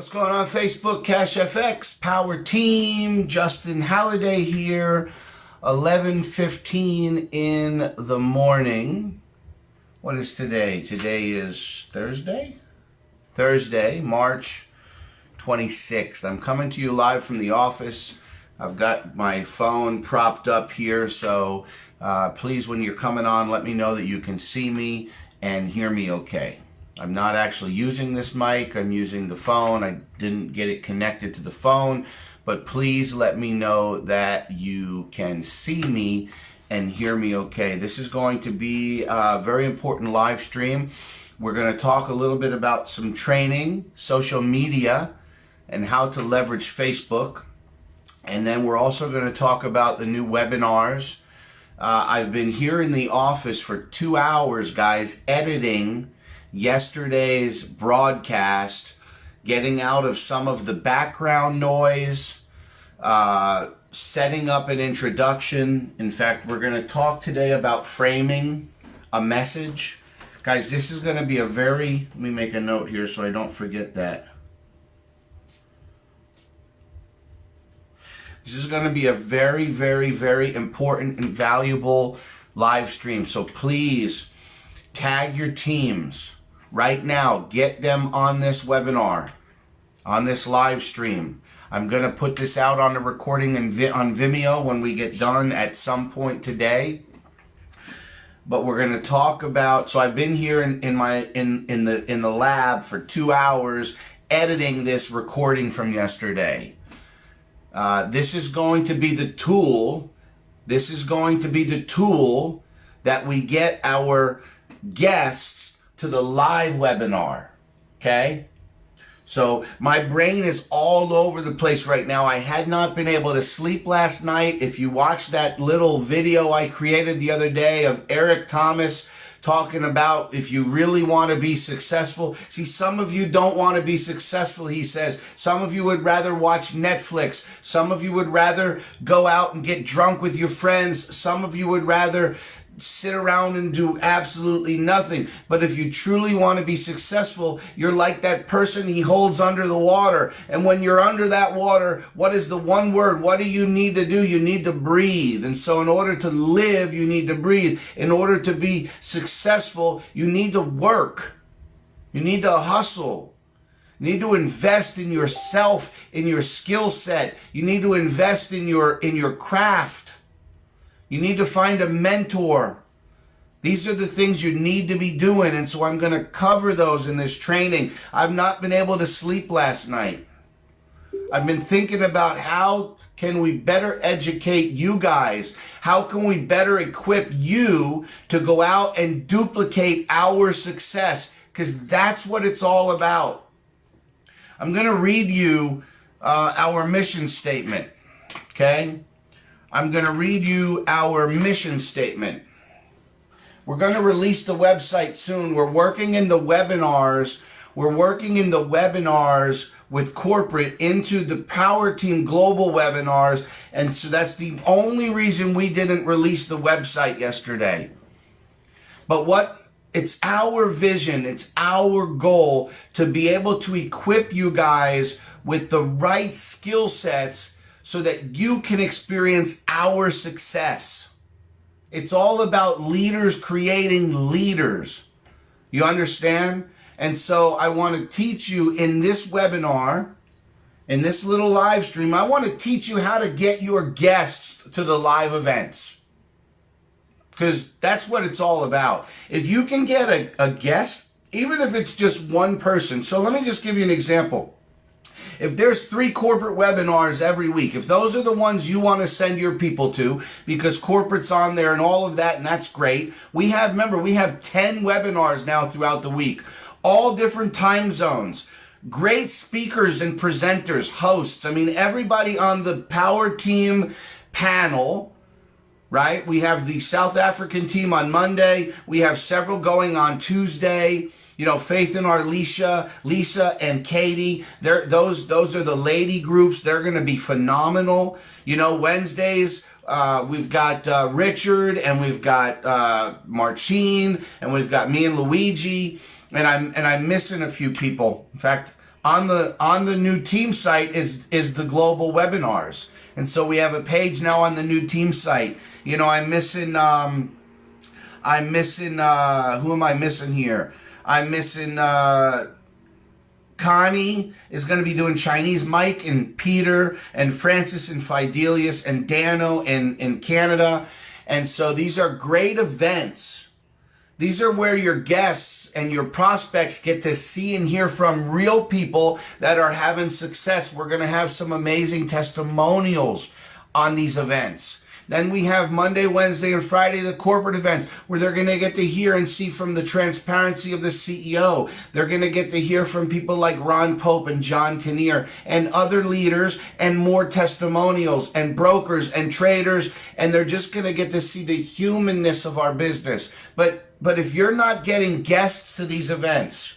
What's going on Facebook, Cash FX, Power Team, Justin Halliday here, 11:15 in the morning. What is today? Today is Thursday? Thursday, March 26th. I'm coming to you live from the office. I've got my phone propped up here, so please, when you're coming on, let me know that you can see me and hear me okay. I'm not actually using this mic. I'm using the phone. I didn't get it connected to the phone, but please let me know that you can see me and hear me okay. This is going to be a very important live stream. We're going to talk a little bit about some training, social media, and how to leverage Facebook. And then we're also going to talk about the new webinars. I've been here in the office for 2 hours, guys, editing yesterday's broadcast, getting out of some of the background noise, setting up an introduction. In fact, we're going to talk today about framing a message. Guys, this is going to be a very, let me make a note here so I don't forget that. This is going to be a very, very, very important and valuable live stream. So please tag your teams right now. Get them on this webinar, on this live stream. I'm going to put this out on the recording on Vimeo when we get done at some point today. But we're going to talk about, so I've been here in the lab for 2 hours editing this recording from yesterday. This is going to be the tool. This is going to be the tool that we get our guests to the live webinar. Okay? So my brain is all over the place right now. I had not been able to sleep last night. If you watched that little video I created the other day of Eric Thomas talking about if you really want to be successful. See, some of you don't want to be successful, he says. Some of you would rather watch Netflix. Some of you would rather go out and get drunk with your friends. Some of you would rather sit around and do absolutely nothing. But if you truly want to be successful, you're like that person he holds under the water. And when you're under that water, what is the one word? What do you need to do? You need to breathe. And so in order to live, you need to breathe. In order to be successful, you need to work. You need to hustle. You need to invest in yourself, in your skill set. You need to invest in your craft. You need to find a mentor. These are the things you need to be doing, and so I'm going to cover those in this training. I've not been able to sleep last night. I've been thinking about how can we better educate you guys? How can we better equip you to go out and duplicate our success? Because that's what it's all about. I'm going to read you our mission statement, okay? I'm going to read you our mission statement. We're going to release the website soon. We're working in the webinars. We're working in the webinars with corporate into the Power Team Global webinars. And so that's the only reason we didn't release the website yesterday. But it's our vision, it's our goal to be able to equip you guys with the right skill sets so that you can experience our success. It's all about leaders creating leaders. You understand? And so I want to teach you in this webinar, in this little live stream, I want to teach you how to get your guests to the live events. Because that's what it's all about. If you can get a guest, even if it's just one person. So let me just give you an example. If there's 3 corporate webinars every week, if those are the ones you want to send your people to, because corporate's on there and all of that, and that's great. Remember, we have 10 webinars now throughout the week, all different time zones, great speakers and presenters, hosts. I mean, everybody on the Power Team panel, right? We have the South African team on Monday. We have several going on Tuesday. You know, Faith and Arlisha, Lisa and Katie, those are the lady groups. They're going to be phenomenal. You know, Wednesdays, we've got Richard, and we've got Marcine, and we've got me and Luigi, and I'm missing a few people. In fact, on the new team site is the global webinars. And so we have a page now on the new team site. You know, I'm missing who am I missing here? I'm missing Connie is going to be doing Chinese, Mike and Peter and Francis and Fidelius and Dano in Canada. And so these are great events. These are where your guests and your prospects get to see and hear from real people that are having success. We're going to have some amazing testimonials on these events. Then we have Monday, Wednesday, and Friday, the corporate events, where they're going to get to hear and see from the transparency of the CEO. They're going to get to hear from people like Ron Pope and John Kinnear and other leaders and more testimonials and brokers and traders. And they're just going to get to see the humanness of our business. But if you're not getting guests to these events,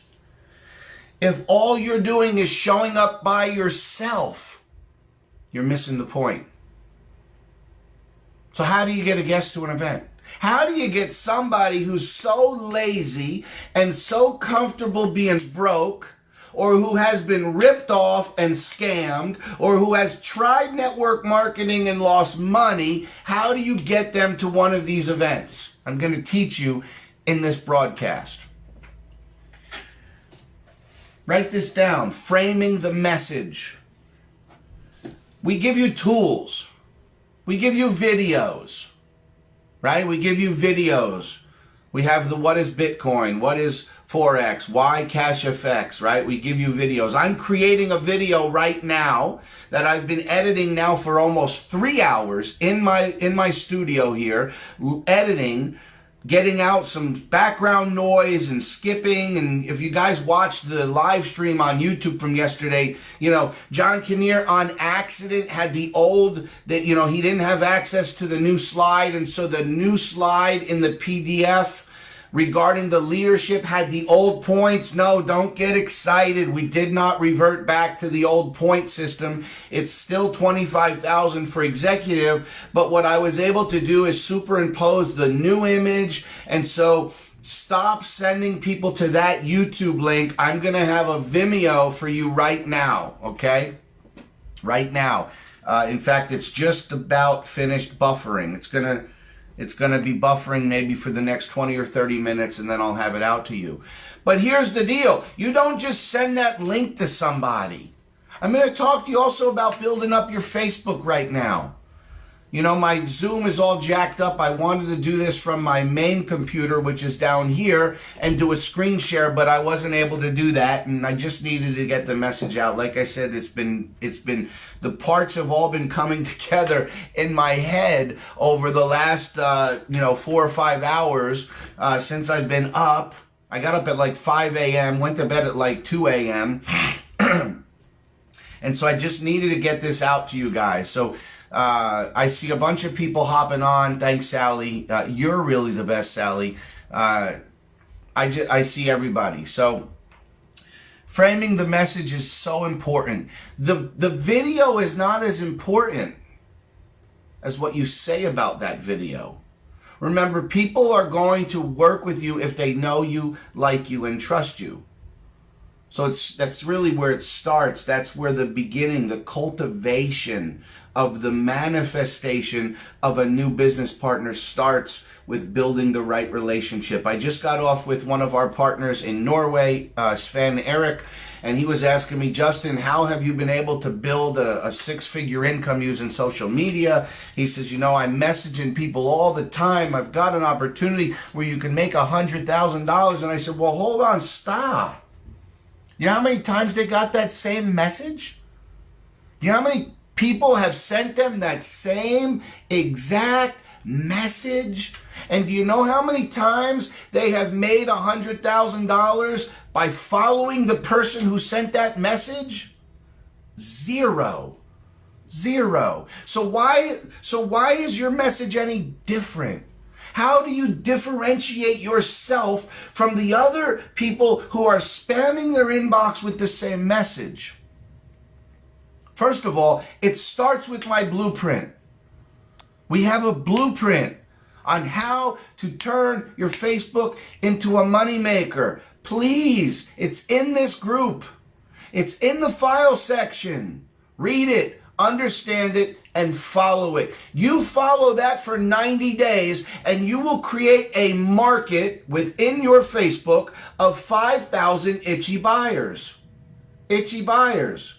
if all you're doing is showing up by yourself, you're missing the point. So how do you get a guest to an event? How do you get somebody who's so lazy and so comfortable being broke, or who has been ripped off and scammed, or who has tried network marketing and lost money? How do you get them to one of these events? I'm going to teach you in this broadcast. Write this down. Framing the message. We give you tools. We give you videos, right? We give you videos. We have the what is Bitcoin, what is Forex, why Cash FX, right? We give you videos. I'm creating a video right now that I've been editing now for almost 3 hours in my studio here, editing, getting out some background noise and skipping. And if you guys watched the live stream on YouTube from yesterday, you know, John Kinnear on accident had the old, that, you know, he didn't have access to the new slide. And so the new slide in the PDF regarding the leadership had the old points. No, don't get excited. We did not revert back to the old point system. It's still 25,000 for executive, but what I was able to do is superimpose the new image. And so stop sending people to that YouTube link. I'm going to have a Vimeo for you right now, okay? Right now. In fact, it's just about finished buffering. It's going to be buffering maybe for the next 20 or 30 minutes, and then I'll have it out to you. But here's the deal. You don't just send that link to somebody. I'm going to talk to you also about building up your Facebook right now. You know, my Zoom is all jacked up. I wanted to do this from my main computer, which is down here, and do a screen share, but I wasn't able to do that, and I just needed to get the message out. Like I said, it's been the parts have all been coming together in my head over the last 4 or 5 hours since I've been up. I got up at like 5 a.m., went to bed at like 2 a.m. And so I just needed to get this out to you guys. So I see a bunch of people hopping on. Thanks, Sally. You're really the best, Sally. I see everybody. So framing the message is so important. The video is not as important as what you say about that video. Remember, people are going to work with you if they know you, like you, and trust you. So that's really where it starts. That's where the beginning, the cultivation of the manifestation of a new business partner starts, with building the right relationship. I just got off with one of our partners in Norway, Sven Erik, and he was asking me, Justin, how have you been able to build a six-figure income using social media? He says, you know, I'm messaging people all the time. I've got an opportunity where you can make $100,000. And I said, well, hold on, stop. You know how many times they got that same message? Do you know how many people have sent them that same exact message? And do you know how many times they have made $100,000 by following the person who sent that message? Zero. So why is your message any different? How do you differentiate yourself from the other people who are spamming their inbox with the same message? First of all, it starts with my blueprint. We have a blueprint on how to turn your Facebook into a moneymaker. Please, it's in this group. It's in the file section. Read it, understand it, and follow it. You follow that for 90 days and you will create a market within your Facebook of 5,000 itchy buyers. Itchy buyers.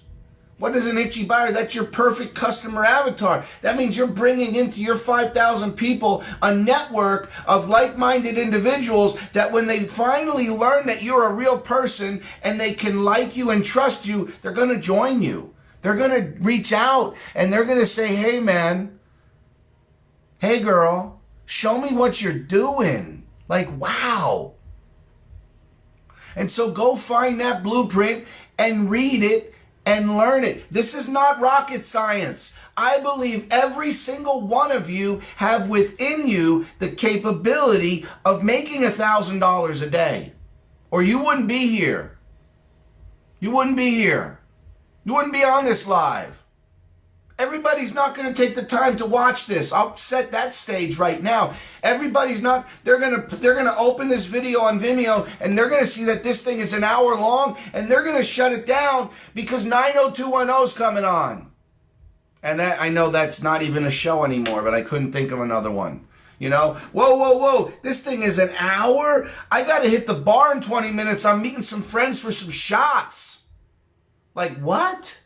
What is an itchy buyer? That's your perfect customer avatar. That means you're bringing into your 5,000 people a network of like-minded individuals that when they finally learn that you're a real person and they can like you and trust you, they're going to join you. They're going to reach out and they're going to say, hey man, hey girl, show me what you're doing. Like, wow. And so go find that blueprint and read it and learn it. This is not rocket science. I believe every single one of you have within you the capability of making $1,000 a day. Or you wouldn't be here. You wouldn't be here. You wouldn't be on this live. Everybody's not going to take the time to watch this. I'll set that stage right now. Everybody's not. They're going to open this video on Vimeo and they're going to see that this thing is an hour long and they're going to shut it down because 90210 is coming on. And I know that's not even a show anymore, but I couldn't think of another one. You know, whoa. This thing is an hour. I got to hit the bar in 20 minutes. I'm meeting some friends for some shots. Like what?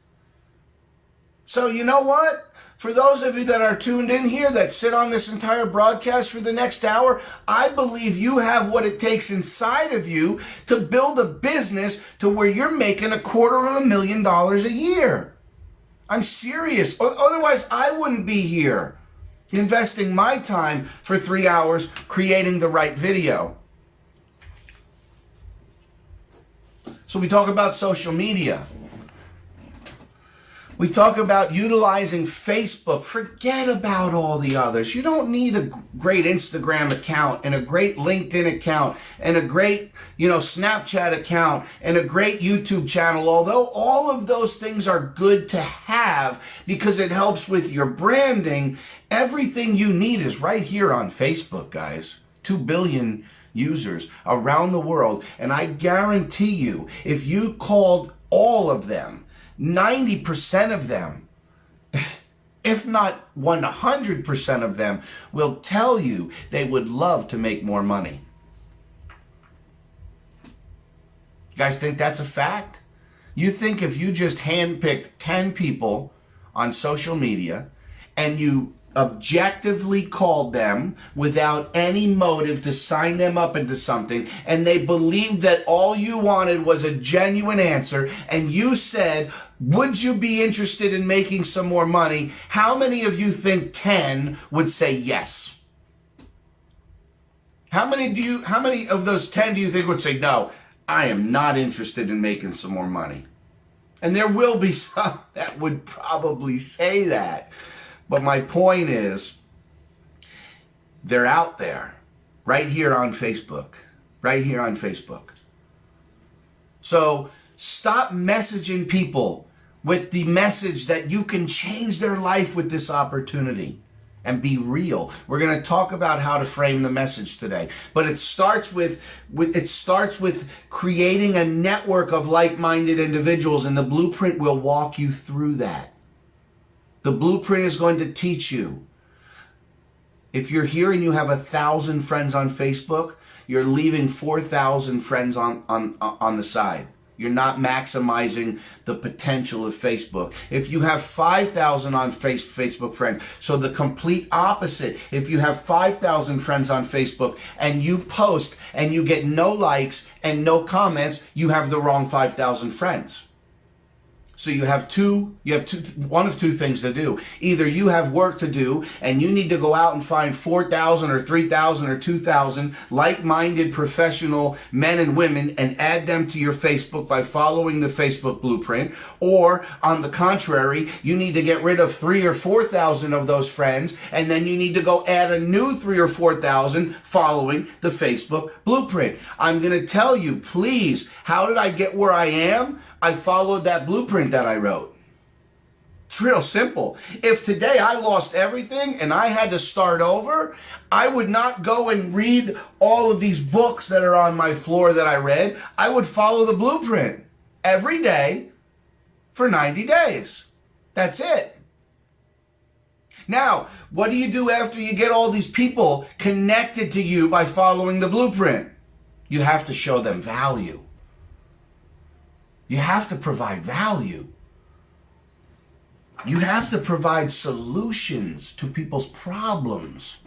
So you know what? For those of you that are tuned in here that sit on this entire broadcast for the next hour, I believe you have what it takes inside of you to build a business to where you're making $250,000 a year. I'm serious. Otherwise, I wouldn't be here investing my time for 3 hours creating the right video. So we talk about social media. We talk about utilizing Facebook. Forget about all the others. You don't need a great Instagram account and a great LinkedIn account and a great, Snapchat account and a great YouTube channel. Although all of those things are good to have because it helps with your branding, everything you need is right here on Facebook, guys. 2 billion users around the world. And I guarantee you, if you called all of them, 90% of them, if not 100% of them, will tell you they would love to make more money. You guys think that's a fact? You think if you just handpicked 10 people on social media and you objectively called them without any motive to sign them up into something, and they believed that all you wanted was a genuine answer, and you said, would you be interested in making some more money? How many of you think 10 would say yes? How many of those 10 do you think would say, no, I am not interested in making some more money? And there will be some that would probably say that. But my point is, they're out there, right here on Facebook, right here on Facebook. So stop messaging people with the message that you can change their life with this opportunity and be real. We're going to talk about how to frame the message today, but it starts with creating a network of like-minded individuals, and the blueprint will walk you through that. The blueprint is going to teach you. If you're here and you have 1,000 friends on Facebook, you're leaving 4,000 friends on the side. You're not maximizing the potential of Facebook. If you have 5,000 on Facebook friends, so the complete opposite. If you have 5,000 friends on Facebook and you post and you get no likes and no comments, you have the wrong 5,000 friends. So you have one of two things to do. Either you have work to do and you need to go out and find 4,000 or 3,000 or 2,000 like-minded professional men and women and add them to your Facebook by following the Facebook blueprint. Or on the contrary, you need to get rid of 3,000 or 4,000 of those friends, and then you need to go add a new 3,000 or 4,000 following the Facebook blueprint. I'm going to tell you, please, how did I get where I am? I followed that blueprint that I wrote. It's real simple. If today I lost everything and I had to start over, I would not go and read all of these books that are on my floor that I read. I would follow the blueprint every day for 90 days. That's it. Now, what do you do after you get all these people connected to you by following the blueprint? You have to show them value. You have to provide value. You have to provide solutions to people's problems.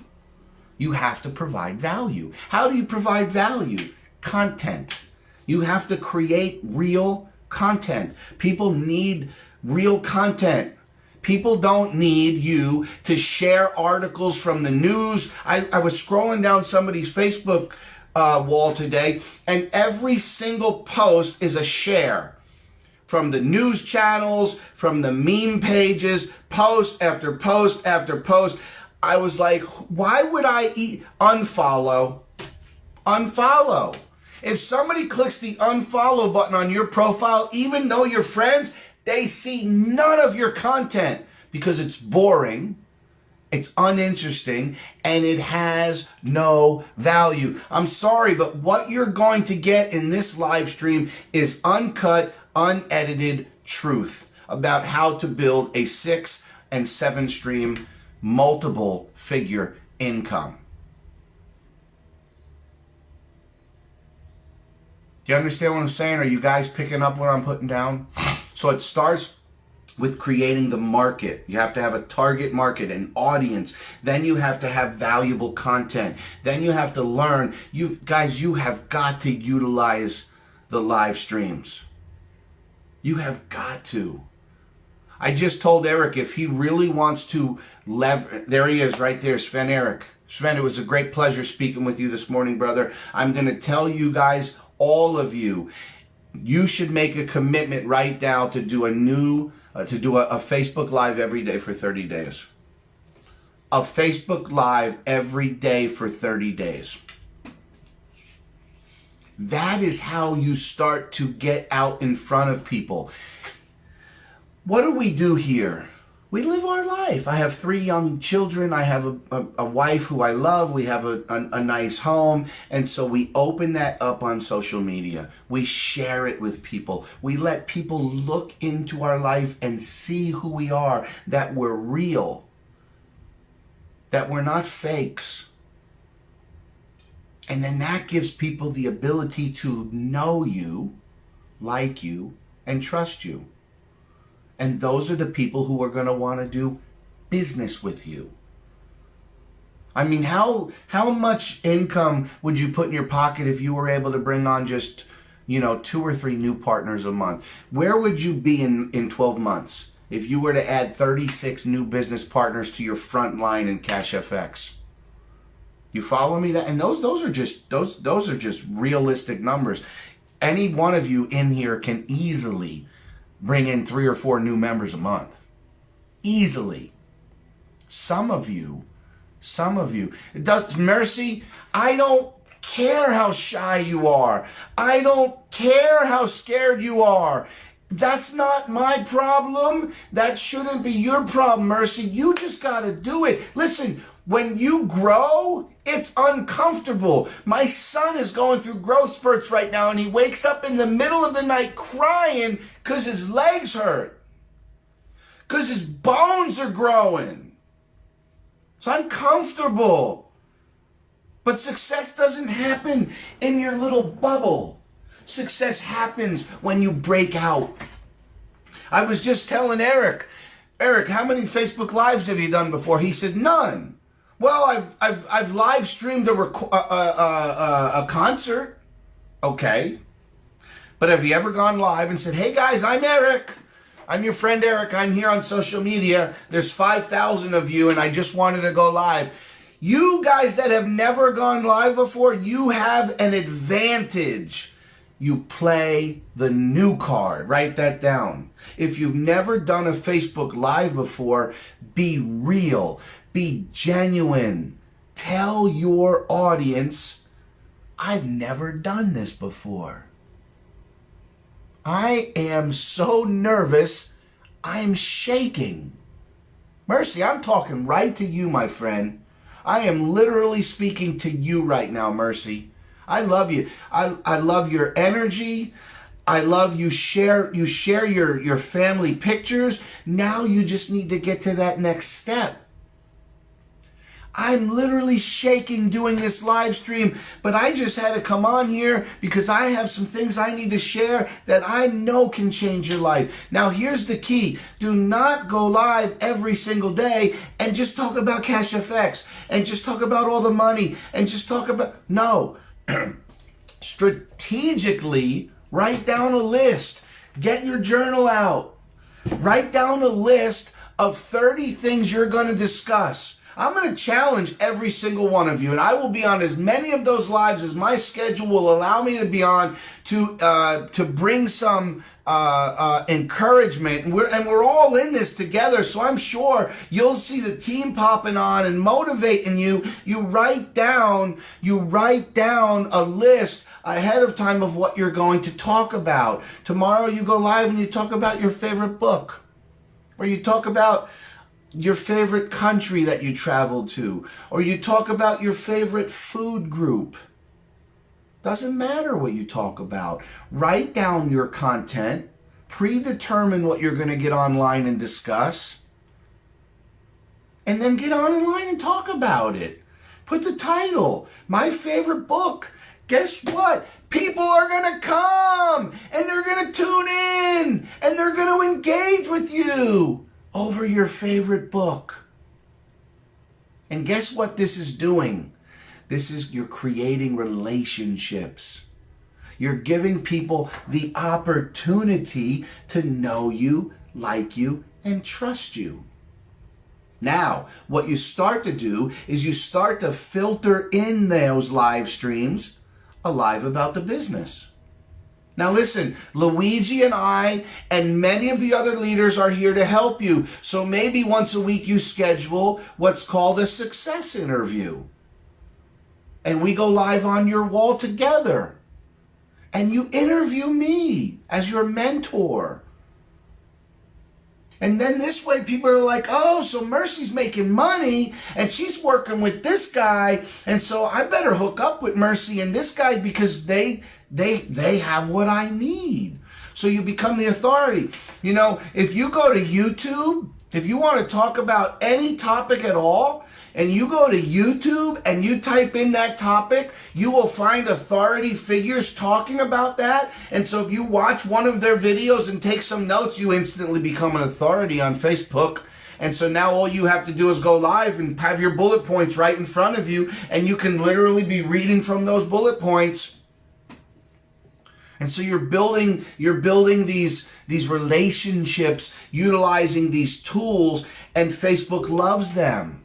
You have to provide value. How do you provide value? Content. You have to create real content. People need real content. People don't need you to share articles from the news. I was scrolling down somebody's Facebook wall today, and every single post is a share from the news channels, from the meme pages, post after post after post. I was like, why would I unfollow? Unfollow. If somebody clicks the unfollow button on your profile, even though you're friends, they see none of your content because it's boring, it's uninteresting, and it has no value. I'm sorry, but what you're going to get in this live stream is uncut, unedited truth about how to build a 6 and 7 stream multiple figure income. Do you understand what I'm saying? Are you guys picking up what I'm putting down? So it starts with creating the market. You have to have a target market, an audience. Then you have to have valuable content. Then you have to learn. You have got to utilize the live streams. You have got to. I just told Eric if he really wants to there he is right there, Sven Eric. Sven, it was a great pleasure speaking with you this morning, brother. I'm going to tell you guys, all of you, you should make a commitment right now to do a Facebook Live every day for 30 days. A Facebook Live every day for 30 days. That is how you start to get out in front of people. What do we do here? We live our life. I have 3 young children. I have a wife who I love. We have a nice home. And so we open that up on social media. We share it with people. We let people look into our life and see who we are, that we're real, that we're not fakes. And then that gives people the ability to know you, like you, and trust you. And those are the people who are going to want to do business with you. I mean, how much income would you put in your pocket if you were able to bring on just, 2 or 3 new partners a month? Where would you be in 12 months if you were to add 36 new business partners to your front line in CashFX? You follow me? That and those are just realistic numbers. Any one of you in here can easily bring in 3 or 4 new members a month. Easily. Some of you. It does, Mercy, I don't care how shy you are. I don't care how scared you are. That's not my problem. That shouldn't be your problem, Mercy. You just got to do it. Listen, when you grow, it's uncomfortable. My son is going through growth spurts right now, and he wakes up in the middle of the night crying because his legs hurt, because his bones are growing. It's uncomfortable. But success doesn't happen in your little bubble. Success happens when you break out. I was just telling Eric, how many Facebook Lives have you done before? He said, none. Well, I've live streamed a concert. Okay. But have you ever gone live and said, hey guys, I'm Eric. I'm your friend Eric. I'm here on social media. There's 5,000 of you and I just wanted to go live. You guys that have never gone live before, you have an advantage. You play the new card. Write that down. If you've never done a Facebook Live before, be real. Be genuine. Tell your audience, I've never done this before. I am so nervous, I'm shaking. Mercy, I'm talking right to you, my friend. I am literally speaking to you right now, Mercy. I love you. I love your energy. I love you share your family pictures. Now you just need to get to that next step. I'm literally shaking doing this live stream, but I just had to come on here because I have some things I need to share that I know can change your life. Now, here's the key. Do not go live every single day and just talk about Cash FX and just talk about all the money and just talk about, no. Strategically, write down a list. Get your journal out. Write down a list of 30 things you're going to discuss. I'm going to challenge every single one of you, and I will be on as many of those lives as my schedule will allow me to be on to bring some encouragement. And we're all in this together, so I'm sure you'll see the team popping on and motivating you. You write down a list ahead of time of what you're going to talk about. Tomorrow you go live and you talk about your favorite book, or you talk about your favorite country that you traveled to, or you talk about your favorite food group. Doesn't matter what you talk about. Write down your content, predetermine what you're going to get online and discuss, and then get online and talk about it. Put the title, my favorite book. Guess what? People are going to come and they're going to tune in and they're going to engage with you over your favorite book. And guess what this is doing? You're creating relationships. You're giving people the opportunity to know you, like you, and trust you. Now, what you start to do is you start to filter in those live streams alive about the business. Now listen, Luigi and I and many of the other leaders are here to help you. So maybe once a week you schedule what's called a success interview. And we go live on your wall together. And you interview me as your mentor. And then this way people are like, oh, so Mercy's making money and she's working with this guy. And so I better hook up with Mercy and this guy because they have what I need. So you become the authority. You know, if you go to YouTube, if you want to talk about any topic at all, and you go to YouTube and you type in that topic, you will find authority figures talking about that. And so if you watch one of their videos and take some notes, you instantly become an authority on Facebook. And so now all you have to do is go live and have your bullet points right in front of you, and you can literally be reading from those bullet points. And so you're building these relationships, utilizing these tools, and Facebook loves them.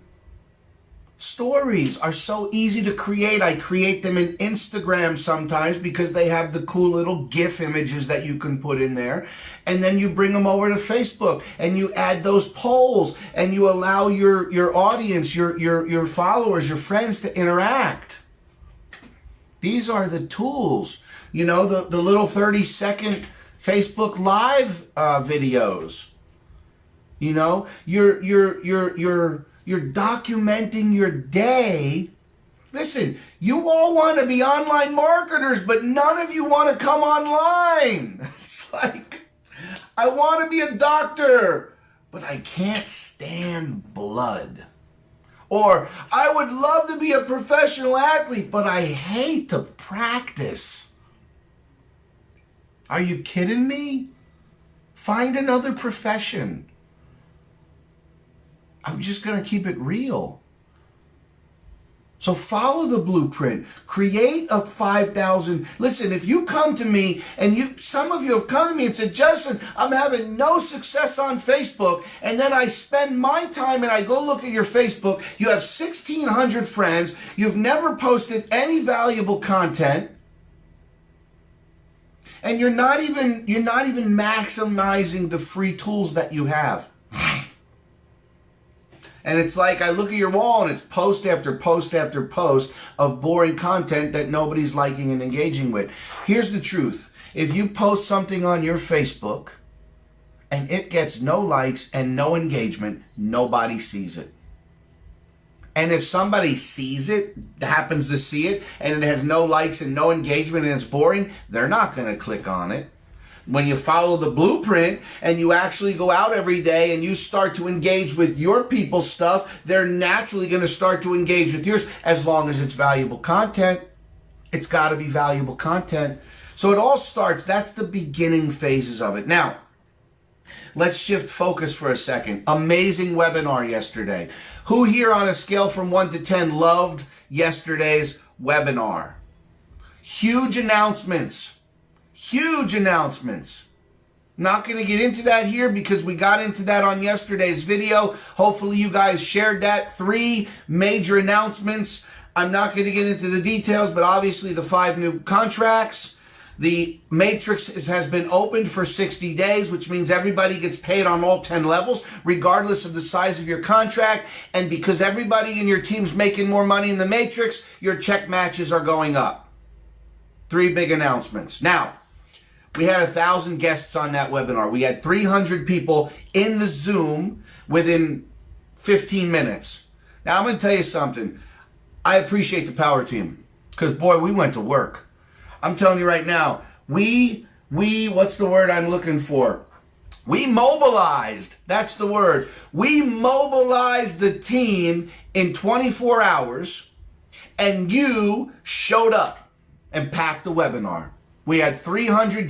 Stories are so easy to create. I create them in Instagram sometimes because they have the cool little GIF images that you can put in there. And then you bring them over to Facebook and you add those polls and you allow your audience, your followers, your friends to interact. These are the tools. You know, the little 30-second Facebook Live videos. You know, you're documenting your day. Listen, you all want to be online marketers, but none of you want to come online. It's like, I want to be a doctor, but I can't stand blood. Or, I would love to be a professional athlete, but I hate to practice. Are you kidding me? Find another profession. I'm just going to keep it real. So follow the blueprint. Create a 5,000. Listen, if you come to me and some of you have come to me and said, Justin, I'm having no success on Facebook. And then I spend my time and I go look at your Facebook. You have 1,600 friends. You've never posted any valuable content. And you're not even maximizing the free tools that you have. And it's like I look at your wall and it's post after post after post of boring content that nobody's liking and engaging with. Here's the truth. If you post something on your Facebook and it gets no likes and no engagement, nobody sees it. And if somebody sees it, happens to see it, and it has no likes and no engagement and it's boring, they're not going to click on it. When you follow the blueprint and you actually go out every day and you start to engage with your people's stuff, they're naturally going to start to engage with yours, as long as it's valuable content. It's got to be valuable content. So it all starts, that's the beginning phases of it. Now, let's shift focus for a second. Amazing webinar yesterday. Who here on a scale from 1 to 10 loved yesterday's webinar? Huge announcements. Huge announcements. Not going to get into that here because we got into that on yesterday's video. Hopefully you guys shared that. 3 major announcements. I'm not going to get into the details, but obviously the 5 new contracts. The matrix has been opened for 60 days, which means everybody gets paid on all 10 levels, regardless of the size of your contract. And because everybody in your team's making more money in the matrix, your check matches are going up. 3 big announcements. Now, we had 1,000 guests on that webinar. We had 300 people in the Zoom within 15 minutes. Now, I'm going to tell you something. I appreciate the power team because, boy, we went to work. I'm telling you right now, what's the word I'm looking for? We mobilized. That's the word. We mobilized the team in 24 hours, and you showed up and packed the webinar. We had 300.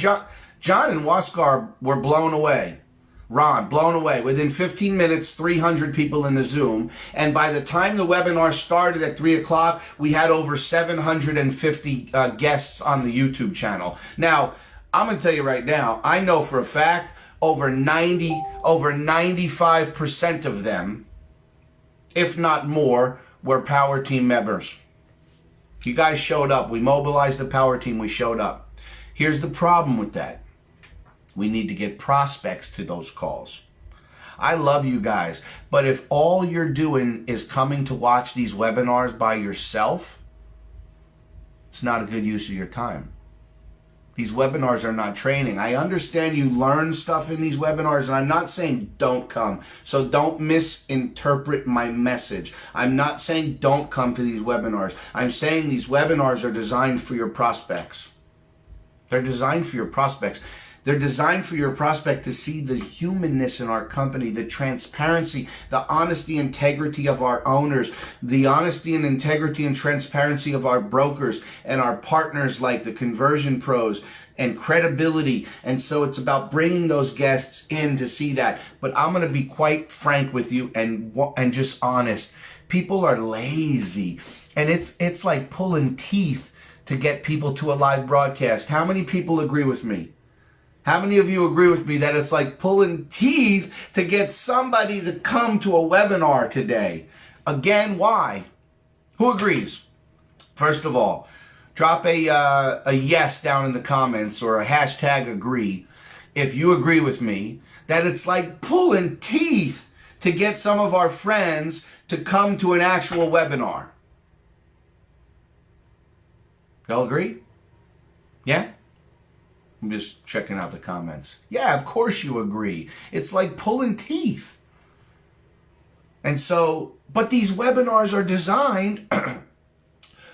John and Waskar were blown away. Ron, blown away. Within 15 minutes, 300 people in the Zoom. And by the time the webinar started at 3 o'clock, we had over 750 guests on the YouTube channel. Now, I'm going to tell you right now, I know for a fact over 95% of them, if not more, were Power Team members. You guys showed up. We mobilized the Power Team. We showed up. Here's the problem with that. We need to get prospects to those calls. I love you guys, but if all you're doing is coming to watch these webinars by yourself, it's not a good use of your time. These webinars are not training. I understand you learn stuff in these webinars, and I'm not saying don't come. So don't misinterpret my message. I'm not saying don't come to these webinars. I'm saying these webinars are designed for your prospects. They're designed for your prospects. They're designed for your prospect to see the humanness in our company, the transparency, the honesty, integrity of our owners, the honesty and integrity and transparency of our brokers and our partners like the conversion pros and credibility. And so it's about bringing those guests in to see that. But I'm going to be quite frank with you and just honest. People are lazy, and it's like pulling teeth to get people to a live broadcast. How many people agree with me? How many of you agree with me that it's like pulling teeth to get somebody to come to a webinar today? Again, why? Who agrees? First of all, drop a yes down in the comments or a hashtag agree if you agree with me that it's like pulling teeth to get some of our friends to come to an actual webinar. Y'all agree? Yeah? I'm just checking out the comments. Yeah, of course you agree. It's like pulling teeth. And so, but these webinars are designed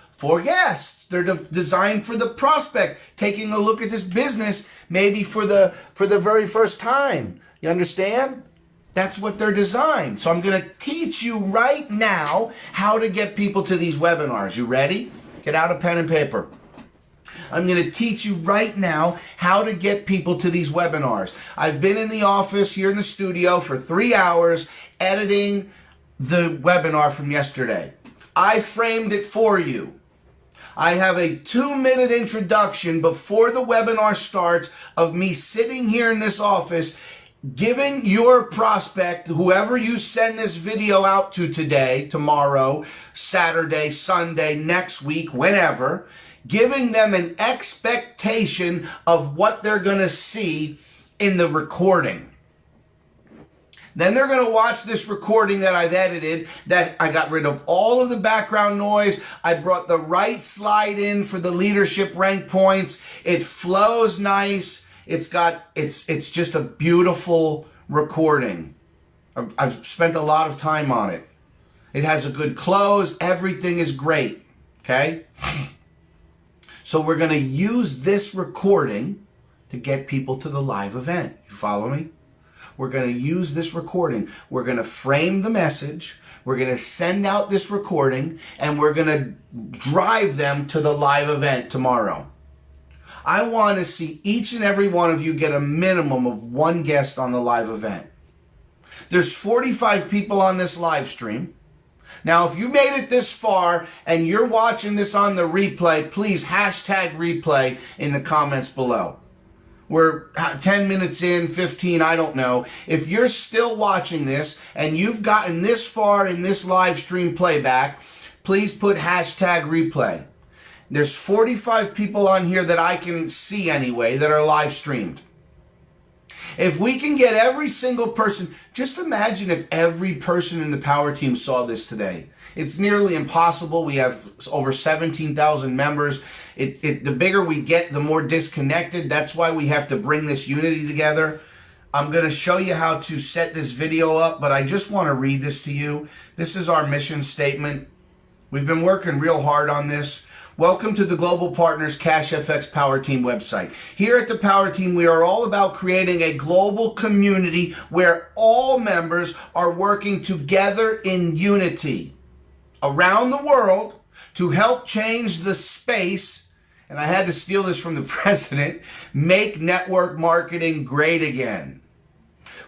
for guests. They're designed for the prospect taking a look at this business maybe for the very first time. You understand? That's what they're designed. So I'm going to teach you right now how to get people to these webinars. You ready? Get out a pen and paper. I'm going to teach you right now how to get people to these webinars. I've been in the office here in the studio for 3 hours editing the webinar from yesterday. I framed it for you. I have a 2-minute introduction before the webinar starts of me sitting here in this office giving your prospect, whoever you send this video out to today, tomorrow, Saturday, Sunday, next week, whenever, giving them an expectation of what they're going to see in the recording. Then they're going to watch this recording that I've edited, that I got rid of all of the background noise. I brought the right slide in for the leadership rank points. It flows nice. It's just a beautiful recording. I've spent a lot of time on it. It has a good close. Everything is great. Okay? So we're going to use this recording to get people to the live event. You follow me? We're going to use this recording. We're going to frame the message. We're going to send out this recording, and we're going to drive them to the live event tomorrow. I want to see each and every one of you get a minimum of one guest on the live event. There's 45 people on this live stream. Now, if you made it this far and you're watching this on the replay, please hashtag replay in the comments below. We're 10 minutes in, 15, I don't know. If you're still watching this and you've gotten this far in this live stream playback, please put hashtag replay. There's 45 people on here that I can see anyway that are live streamed. If we can get every single person, just imagine if every person in the power team saw this today. It's nearly impossible. We have over 17,000 members. The bigger we get, the more disconnected. That's why we have to bring this unity together. I'm going to show you how to set this video up, but I just want to read this to you. This is our mission statement. We've been working real hard on this. Welcome to the Global Partners Cash FX Power Team website. Here at the Power Team, we are all about creating a global community where all members are working together in unity around the world to help change the space, and I had to steal this from the president, make network marketing great again.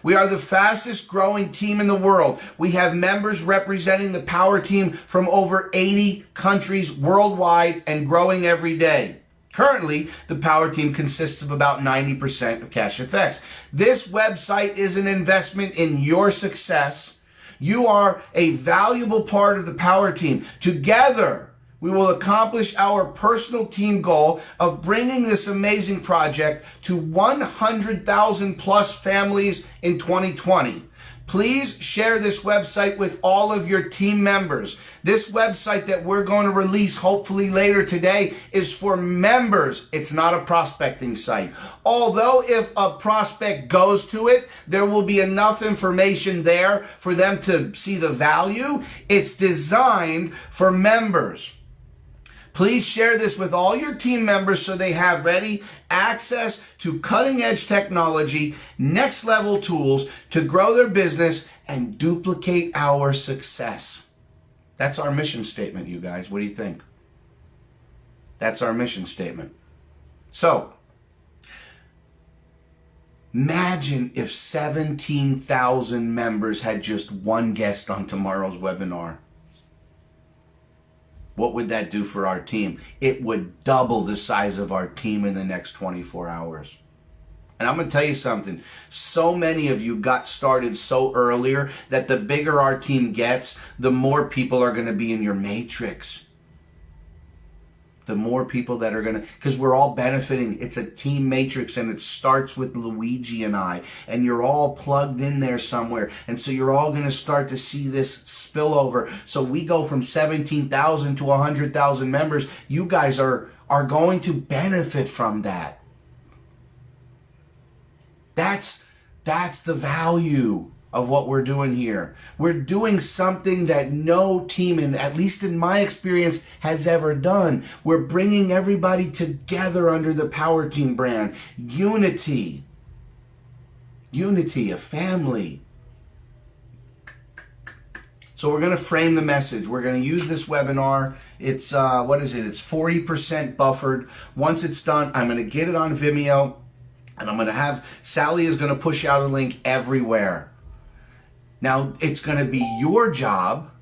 We are the fastest growing team in the world. We have members representing the Power Team from over 80 countries worldwide and growing every day. Currently, the Power Team consists of about 90% of Cash FX. This website is an investment in your success. You are a valuable part of the Power Team. Together, we will accomplish our personal team goal of bringing this amazing project to 100,000 plus families in 2020. Please share this website with all of your team members. This website that we're going to release hopefully later today is for members. It's not a prospecting site. Although if a prospect goes to it, there will be enough information there for them to see the value. It's designed for members. Please share this with all your team members so they have ready access to cutting-edge technology, next-level tools to grow their business and duplicate our success. That's our mission statement, you guys. What do you think? That's our mission statement. So, imagine if 17,000 members had just one guest on tomorrow's webinar. What would that do for our team? It would double the size of our team in the next 24 hours. And I'm going to tell you something. So many of you got started so earlier that the bigger our team gets, the more people are going to be in your matrix. The more people that are going to, because we're all benefiting. It's a team matrix and it starts with Luigi and I, and you're all plugged in there somewhere. And so you're all going to start to see this spillover. So we go from 17,000 to 100,000 members. You guys are going to benefit from that. That's the value of what we're doing here. We're doing something that no team, at least in my experience, has ever done. We're bringing everybody together under the Power Team brand. Unity. Unity, a family. So we're going to frame the message. We're going to use this webinar. It's, what is it? It's 40% buffered. Once it's done, I'm going to get it on Vimeo, and I'm going to have, Sally is going to push out a link everywhere. Now, it's going to be your job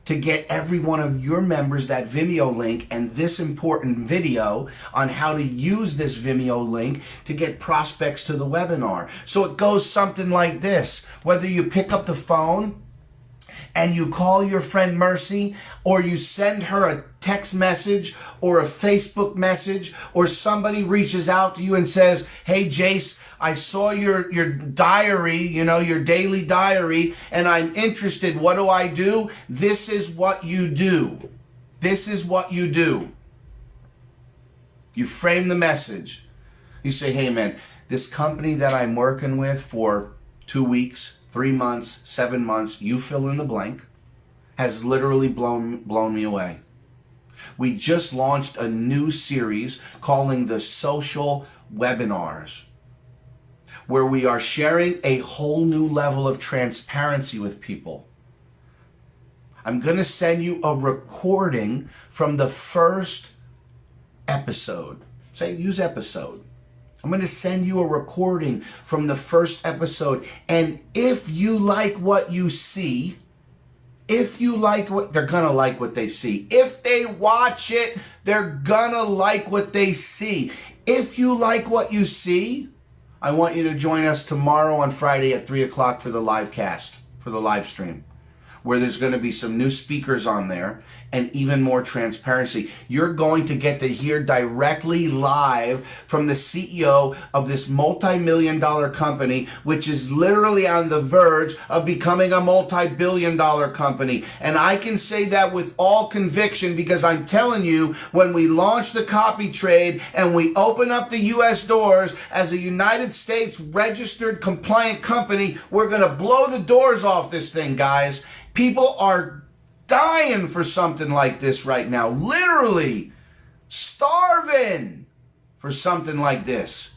to get every one of your members that Vimeo link and this important video on how to use this Vimeo link to get prospects to the webinar. So it goes something like this. Whether you pick up the phone and you call your friend Mercy, or you send her a text message or a Facebook message, or somebody reaches out to you and says, hey, Jace, I saw your diary, your daily diary, and I'm interested. What do I do? This is what you do. This is what you do. You frame the message. You say, hey, man, this company that I'm working with for 2 weeks, 3 months, 7 months, you fill in the blank, has literally blown me away. We just launched a new series calling the Social webinars where we are sharing a whole new level of transparency with people. I'm going to send you a recording from the first episode. Say, use episode. I'm going to send you a recording from the first episode. And if you like what you see, if you like what, they're going to like what they see. If they watch it, they're going to like what they see. If you like what you see, I want you to join us tomorrow on Friday at 3 o'clock for the live cast, for the live stream, where there's going to be some new speakers on there and even more transparency. You're going to get to hear directly live from the CEO of this multi-million-dollar company, which is literally on the verge of becoming a multi-billion-dollar company. And I can say that with all conviction because I'm telling you, when we launch the copy trade and we open up the U.S. doors as a United States registered compliant company, we're going to blow the doors off this thing, guys. People are dying for something like this right now. Literally starving for something like this.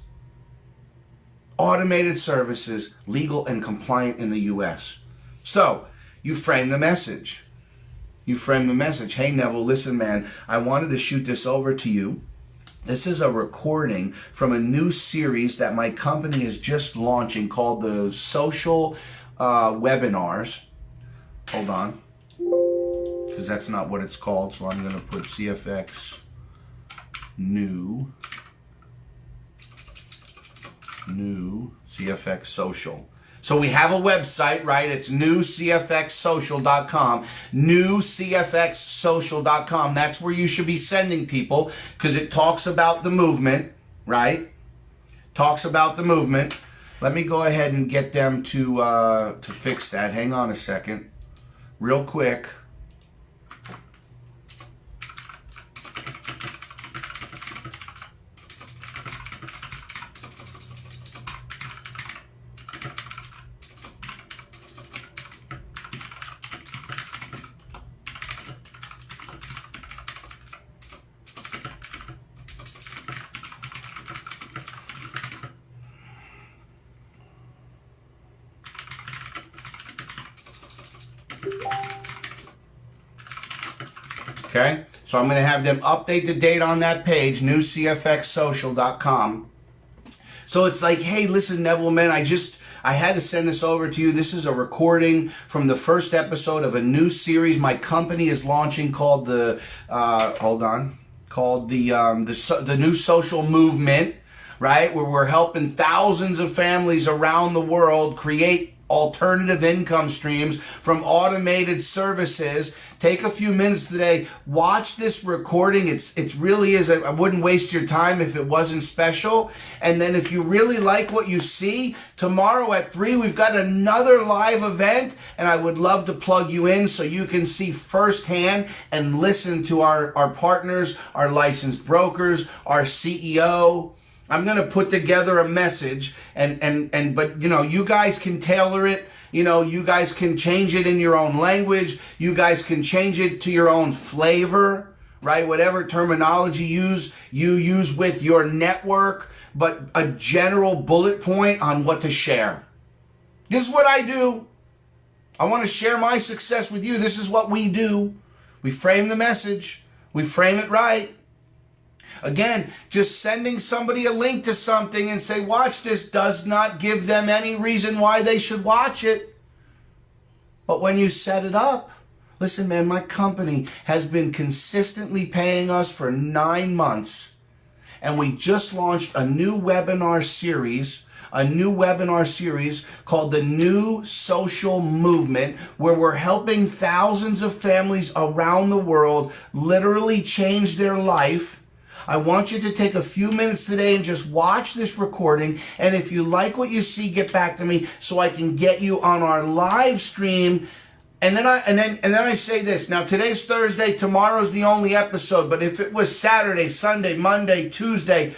Automated services, legal and compliant in the U.S. So, you frame the message. You frame the message. Hey, Neville, listen, man, I wanted to shoot this over to you. This is a recording from a new series that my company is just launching called the Social Webinars. Hold on, because that's not what it's called. So I'm going to put CFX new CFX Social. So we have a website, right? It's newcfxsocial.com. Newcfxsocial.com. That's where you should be sending people because it talks about the movement, right? Talks about the movement. Let me go ahead and get them to fix that. Hang on a second. Real quick. Okay, so I'm going to have them update the date on that page, newcfxsocial.com. So it's like, hey, listen, Neville, man, I had to send this over to you. This is a recording from the first episode of a new series my company is launching called the New Social Movement, right? Where we're helping thousands of families around the world create alternative income streams from automated services. Take a few minutes today, watch this recording. It's really is, I wouldn't waste your time if it wasn't special. And then if you really like what you see, tomorrow at 3, we've got another live event, and I would love to plug you in so you can see firsthand and listen to our partners, our licensed brokers, our CEO. I'm going to put together a message but you know, you guys can tailor it. You know, you guys can change it in your own language. You guys can change it to your own flavor, right? Whatever terminology you use with your network, but a general bullet point on what to share. This is what I do. I want to share my success with you. This is what we do. We frame the message. We frame it right. Again, just sending somebody a link to something and say, watch this, does not give them any reason why they should watch it. But when you set it up, listen, man, my company has been consistently paying us for 9 months. And we just launched a new webinar series called the New Social Movement, where we're helping thousands of families around the world literally change their life. I want you to take a few minutes today and just watch this recording. And if you like what you see, get back to me so I can get you on our live stream. And then I say this. Now, today's Thursday. Tomorrow's the only episode. But if it was Saturday, Sunday, Monday, Tuesday,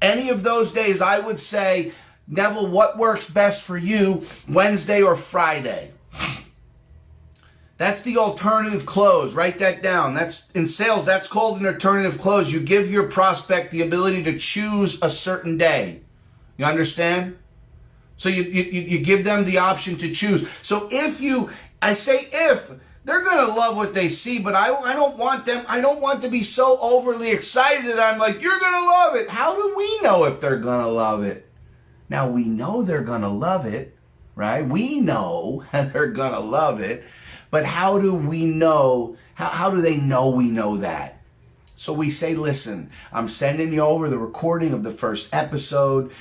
any of those days, I would say, Neville, what works best for you, Wednesday or Friday? That's the alternative close. Write that down. That's in sales, that's called an alternative close. You give your prospect the ability to choose a certain day. You understand? So you give them the option to choose. So I say if, they're going to love what they see, but I don't want to be so overly excited that I'm like, you're going to love it. How do we know if they're going to love it? Now, we know they're going to love it, right? We know they're going to love it. But how do we know? How do they know we know that? So we say, listen, I'm sending you over the recording of the first episode.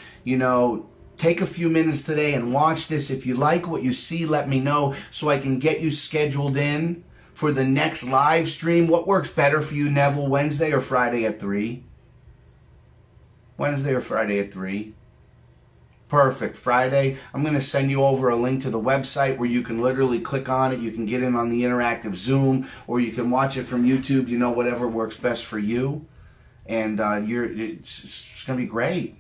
Take a few minutes today and watch this. If you like what you see, let me know so I can get you scheduled in for the next live stream. What works better for you, Neville? Wednesday or Friday at 3? Wednesday or Friday at 3? Perfect. Friday, I'm going to send you over a link to the website where you can literally click on it. You can get in on the interactive Zoom, or you can watch it from YouTube, whatever works best for you. And it's going to be great.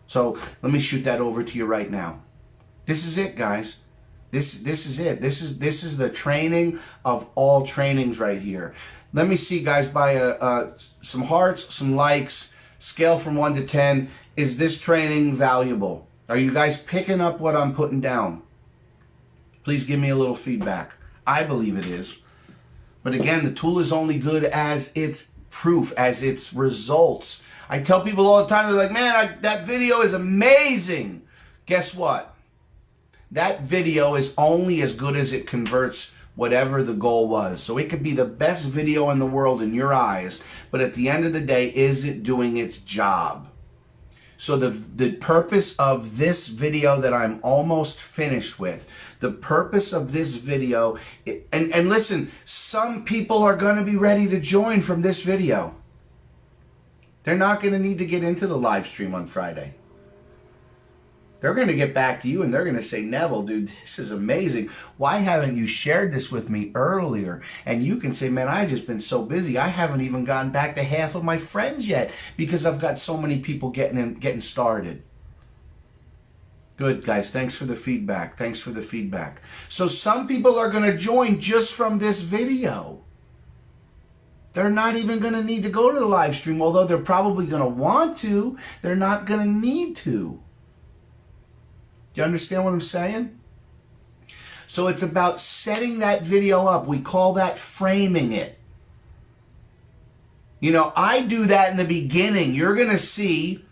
So let me shoot that over to you right now. This is it, guys. This is it. This is the training of all trainings right here. Let me see, guys, by some hearts, some likes, scale from 1 to 10. Is this training valuable? Are you guys picking up what I'm putting down? Please give me a little feedback. I believe it is. But again, the tool is only good as its proof, as its results. I tell people all the time, they're like, man, that video is amazing. Guess what? That video is only as good as it converts whatever the goal was. So it could be the best video in the world in your eyes, but at the end of the day, is it doing its job? So the purpose of this video that I'm almost finished with, the purpose of this video, and listen, some people are going to be ready to join from this video. They're not going to need to get into the live stream on Friday. They're going to get back to you and they're going to say, Neville, dude, this is amazing. Why haven't you shared this with me earlier? And you can say, man, I've just been so busy. I haven't even gotten back to half of my friends yet because I've got so many people getting started. Good, guys. Thanks for the feedback. Thanks for the feedback. So some people are going to join just from this video. They're not even going to need to go to the live stream, although they're probably going to want to. They're not going to need to. Do you understand what I'm saying? So it's about setting that video up. We call that framing it. I do that in the beginning. You're going to see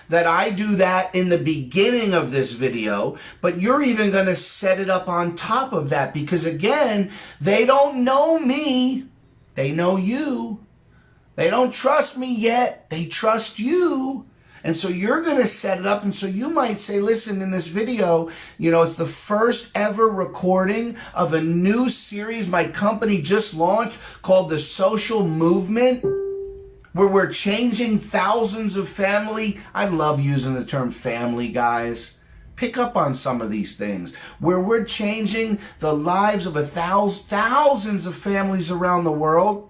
that I do that in the beginning of this video, but you're even going to set it up on top of that because, again, they don't know me. They know you. They don't trust me yet. They trust you. And so you're going to set it up. And so you might say, listen, in this video, it's the first ever recording of a new series my company just launched called The Social Movement, where we're changing thousands of family. I love using the term family, guys. Pick up on some of these things, where we're changing the lives of thousands of families around the world.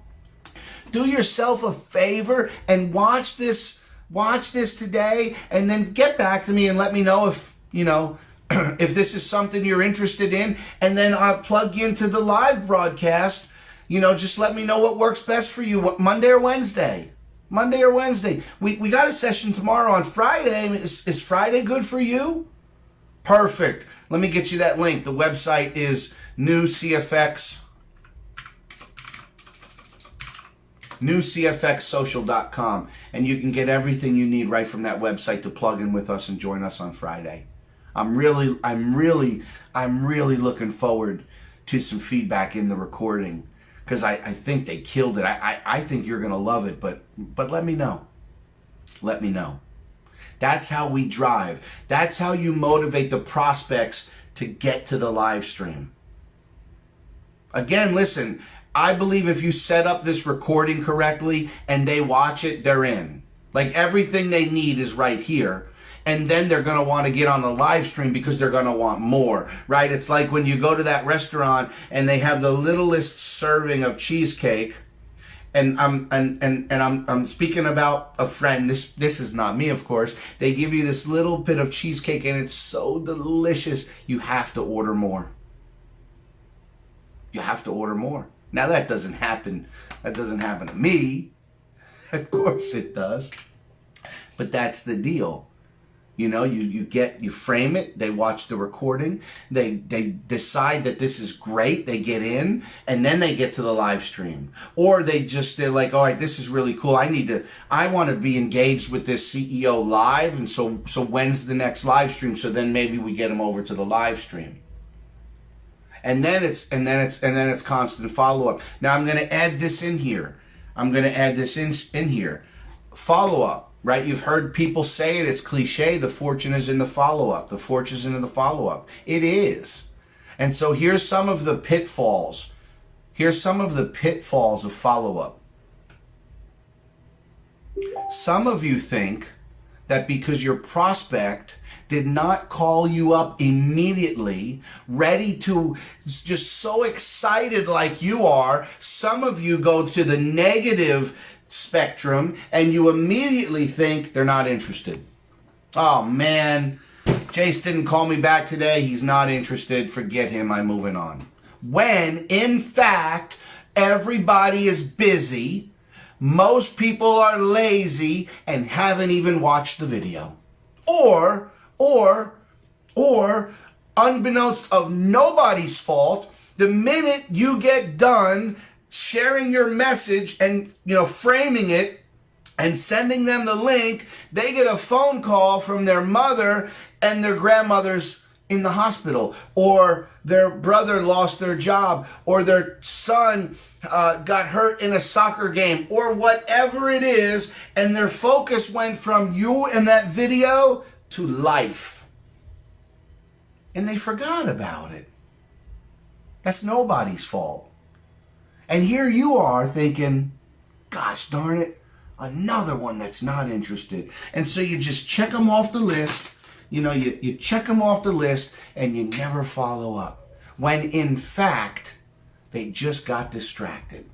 Do yourself a favor and watch this today, and then get back to me and let me know if if this is something you're interested in, and then I'll plug you into the live broadcast. Just let me know what works best for you, Monday or Wednesday. We got a session tomorrow on Friday. Is Friday good for you? Perfect. Let me get you that link. The website is newcfxsocial.com, and you can get everything you need right from that website to plug in with us and join us on Friday. I'm really looking forward to some feedback in the recording because I think they killed it. I think you're gonna love it, but let me know. Let me know. That's how we drive. That's how you motivate the prospects to get to the live stream. Again, listen, I believe if you set up this recording correctly and they watch it, they're in. Like everything they need is right here. And then they're going to want to get on the live stream because they're going to want more, right? It's like when you go to that restaurant and they have the littlest serving of cheesecake. And I'm speaking about a friend. This is not me, of course. They give you this little bit of cheesecake and it's so delicious. You have to order more. you have to order more. Now that doesn't happen. That doesn't happen to me. Of course it does. But that's the deal. You know, you frame it, they watch the recording, they decide that this is great, they get in, and then they get to the live stream. Or they're like, all right, this is really cool. I want to be engaged with this CEO live, and so when's the next live stream? So then maybe we get them over to the live stream. And then it's constant follow-up. Now I'm going to add this in here. In here. Follow-up. Right? You've heard people say it. It's cliche. The fortune is in the follow-up. The fortune is in the follow-up. It is. And so here's some of the pitfalls. Here's some of the pitfalls of follow-up. Some of you think that because your prospect did not call you up immediately, ready to, just so excited like you are, some of you go to the negative spectrum and you immediately think they're not interested. Oh man, Jace didn't call me back today. He's not interested. Forget him. I'm moving on. When in fact, everybody is busy. Most people are lazy and haven't even watched the video. Or unbeknownst of nobody's fault, the minute you get done sharing your message and, framing it and sending them the link, they get a phone call from their mother and their grandmother's in the hospital, or their brother lost their job, or their son got hurt in a soccer game, or whatever it is, and their focus went from you and that video to life. And they forgot about it. That's nobody's fault. And here you are thinking, gosh darn it, another one that's not interested. And so you just check them off the list. You check them off the list and you never follow up. When in fact, they just got distracted.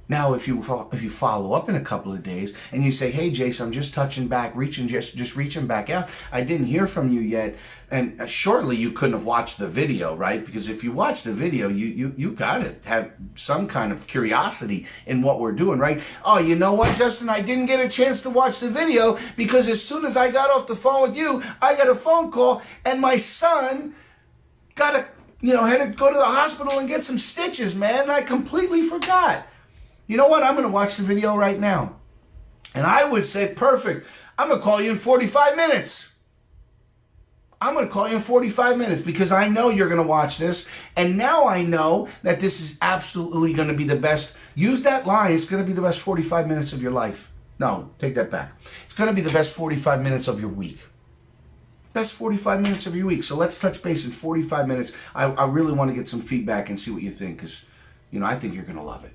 Now, if you follow up in a couple of days and you say, hey, Jace, I'm just touching back, just reaching back out. I didn't hear from you yet. And shortly, you couldn't have watched the video, right? Because if you watch the video, you got to have some kind of curiosity in what we're doing, right? Oh, you know what, Justin? I didn't get a chance to watch the video because as soon as I got off the phone with you, I got a phone call and my son had to go to the hospital and get some stitches, man. And I completely forgot. You know what? I'm going to watch the video right now. And I would say, perfect. I'm going to call you in 45 minutes. I'm going to call you in 45 minutes because I know you're going to watch this. And now I know that this is absolutely going to be the best. Use that line. It's going to be the best 45 minutes of your life. No, take that back. It's going to be the best 45 minutes of your week. Best 45 minutes of your week. So let's touch base in 45 minutes. I really want to get some feedback and see what you think because, I think you're going to love it.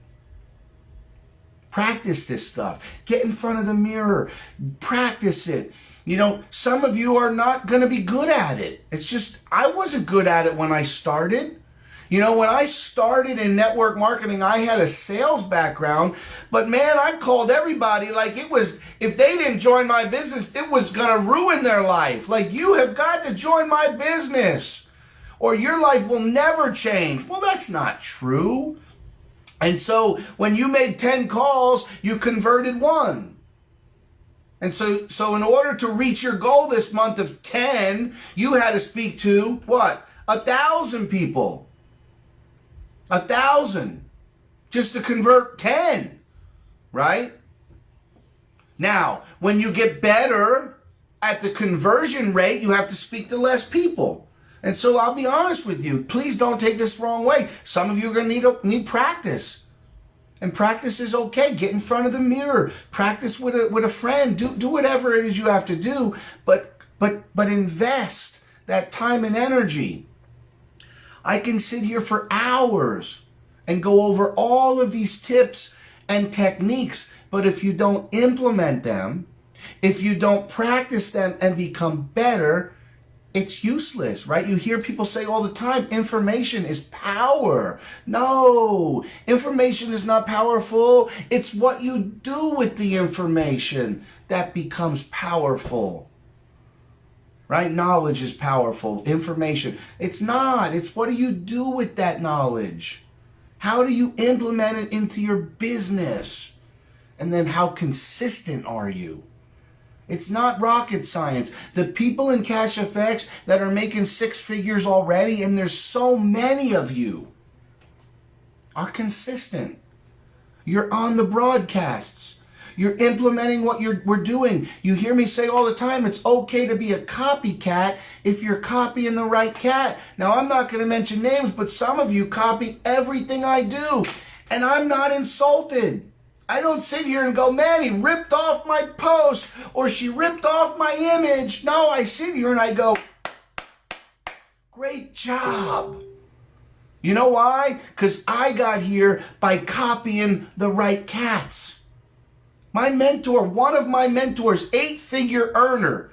Practice this stuff. Get in front of the mirror. Practice it. Some of you are not going to be good at it. It's just, I wasn't good at it when I started. When I started in network marketing, I had a sales background, but man, I called everybody like it was, if they didn't join my business, it was going to ruin their life. Like, you have got to join my business or your life will never change. Well, that's not true. And so when you made 10 calls, you converted 1. And so in order to reach your goal this month of 10, you had to speak to what? 1,000 people. 1,000 just to convert 10, right? Now, when you get better at the conversion rate, you have to speak to less people. And so I'll be honest with you. Please don't take this the wrong way. Some of you are going to need practice. And practice is okay. Get in front of the mirror. Practice with a friend. Do whatever it is you have to do. But invest that time and energy. I can sit here for hours and go over all of these tips and techniques. But if you don't implement them, if you don't practice them and become better, it's useless, right? You hear people say all the time, information is power. No, information is not powerful. It's what you do with the information that becomes powerful. right? Knowledge is powerful. Information. It's not. It's what do you do with that knowledge? How do you implement it into your business? And then how consistent are you? It's not rocket science. The people in CashFX that are making six figures already, and there's so many of you, are consistent. You're on the broadcasts. You're implementing what we're doing. You hear me say all the time, it's okay to be a copycat if you're copying the right cat. Now, I'm not going to mention names, but some of you copy everything I do, and I'm not insulted. I don't sit here and go, man, he ripped off my post or she ripped off my image. No, I sit here and I go, great job. You know why? Because I got here by copying the right cats. My mentor, one of my mentors, 8-figure earner,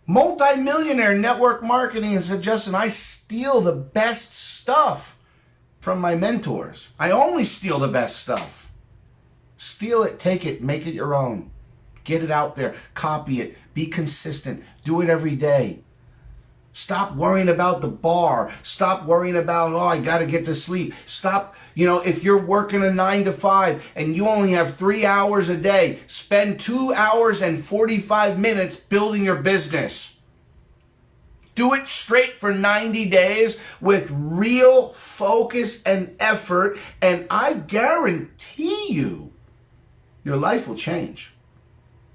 multi-millionaire network marketing, and said, Justin, I steal the best stuff from my mentors. I only steal the best stuff. Steal it, take it, make it your own. Get it out there, copy it, be consistent, do it every day. Stop worrying about the bar. Stop worrying about, oh, I got to get to sleep. Stop, if you're working a 9 to 5 and you only have 3 hours a day, spend 2 hours and 45 minutes building your business. Do it straight for 90 days with real focus and effort, and I guarantee you, your life will change.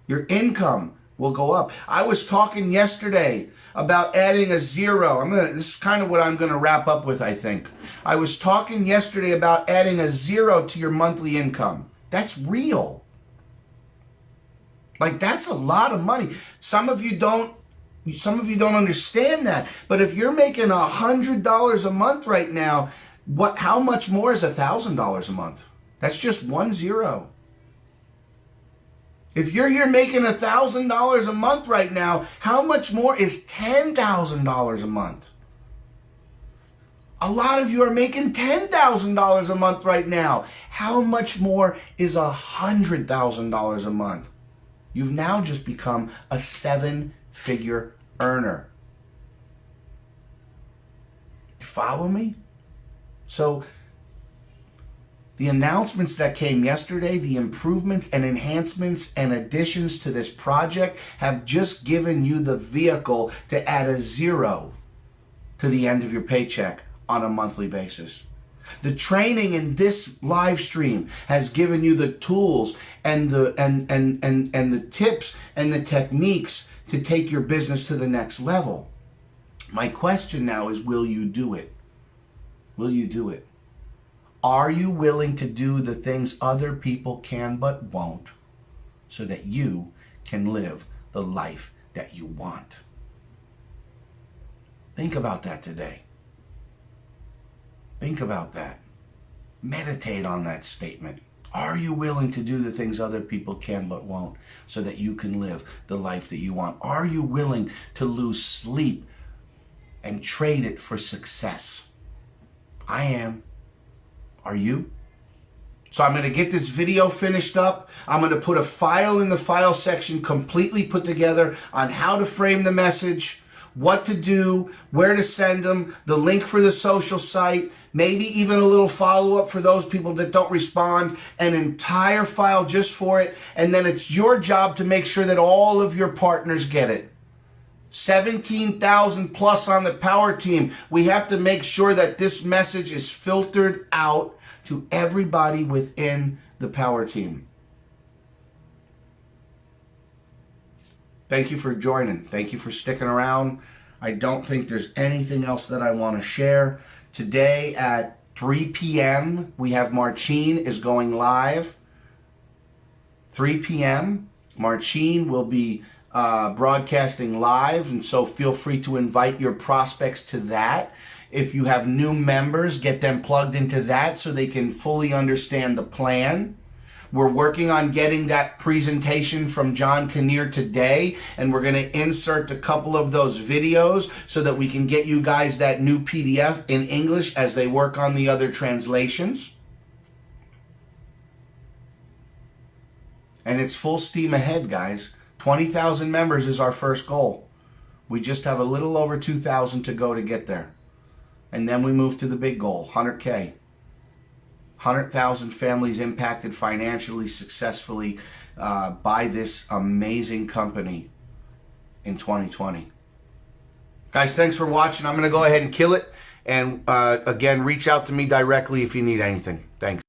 Your income will go up. I was talking yesterday about adding a zero. This is kind of what I'm going to wrap up with, I think. I was talking yesterday about adding a zero to your monthly income. That's real. Like, that's a lot of money. Some of you don't understand that. But if you're making $100 a month right now, how much more is $1,000 a month? That's just 1 0. If you're here making $1,000 a month right now, how much more is $10,000 a month? A lot of you are making $10,000 a month right now. How much more is $100,000 a month? You've now just become a 7-figure earner. You follow me? So, the announcements that came yesterday, the improvements and enhancements and additions to this project have just given you the vehicle to add a zero to the end of your paycheck on a monthly basis. The training in this live stream has given you the tools and the tips and the techniques to take your business to the next level. My question now is, will you do it? Will you do it? Are you willing to do the things other people can but won't so that you can live the life that you want? Think about that today. Think about that. Meditate on that statement. Are you willing to do the things other people can but won't so that you can live the life that you want? Are you willing to lose sleep and trade it for success? I am. Are you? So I'm going to get this video finished up. I'm going to put a file in the file section completely put together on how to frame the message, what to do, where to send them, the link for the social site, maybe even a little follow-up for those people that don't respond, an entire file just for it, and then it's your job to make sure that all of your partners get it. 17,000 plus on the power team. We have to make sure that this message is filtered out to everybody within the power team. Thank you for joining. Thank you for sticking around. I don't think there's anything else that I want to share. Today at 3 p.m., we have Marcin is going live. 3 p.m., Marcin will be broadcasting live, and so feel free to invite your prospects to that. If you have new members, get them plugged into that so they can fully understand the plan. We're working on getting that presentation from John Kinnear today, and we're going to insert a couple of those videos so that we can get you guys that new PDF in English as they work on the other translations. And it's full steam ahead, guys. 20,000 members is our first goal. We just have a little over 2,000 to go to get there. And then we move to the big goal, 100K. 100,000 families impacted financially, successfully by this amazing company in 2020. Guys, thanks for watching. I'm going to go ahead and kill it. And again, reach out to me directly if you need anything. Thanks.